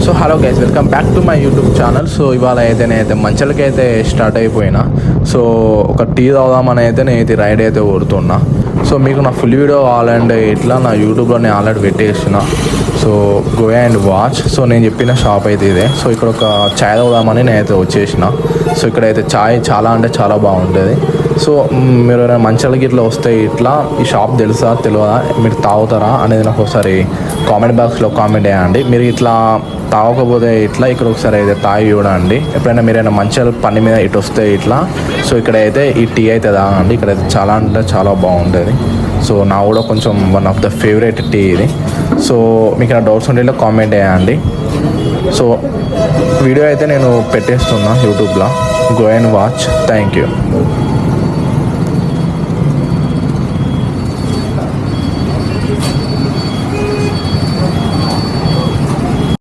So hello guys, welcome back to my YouTube channel. So ఇవాళ అయితే నేనైతే మంచలకి అయితే స్టార్ట్ అయిపోయినా. సో ఒక టీ తాగుదామని అయితే నేనైతే రైడ్ అయితే కొడుతున్నా. సో మీకు నా ఫుల్ వీడియో కావాలంటే ఇట్లా నా యూట్యూబ్లో నేను ఆల్రెడీ పెట్టేసిన. So go and watch. So నేను చెప్పిన షాప్ అయితే ఇదే. సో ఇక్కడ ఒక ఛాయ్ తాగుదామని నేనైతే వచ్చేసిన. సో ఇక్కడైతే ఛాయ్ చాలా అంటే చాలా బాగుంటుంది. సో మీరు ఎవరైనా మంచాలకి ఇట్లా వస్తే ఇట్లా ఈ షాప్ తెలుసా తెలియదా, మీరు తాగుతారా అనేది నాకు ఒకసారి కామెంట్ బాక్స్లో కామెంట్ చేయండి. మీరు ఇట్లా తాగకపోతే ఇట్లా ఇక్కడ ఒకసారి అయితే తాగి చూడండి. ఎప్పుడైనా మీరైనా మంచాల పని మీద ఇటు వస్తే ఇట్లా సో ఇక్కడైతే ఈ టీ అయితే తాగండి. ఇక్కడైతే చాలా అంటే చాలా బాగుంటుంది. సో నా కూడా కొంచెం one of the favourite tea ఇది. సో మీకు నా డౌట్స్ ఉంటే కామెంట్ చేయండి. సో వీడియో అయితే నేను పెట్టేస్తున్నా యూట్యూబ్లో. Go and watch. Thank you.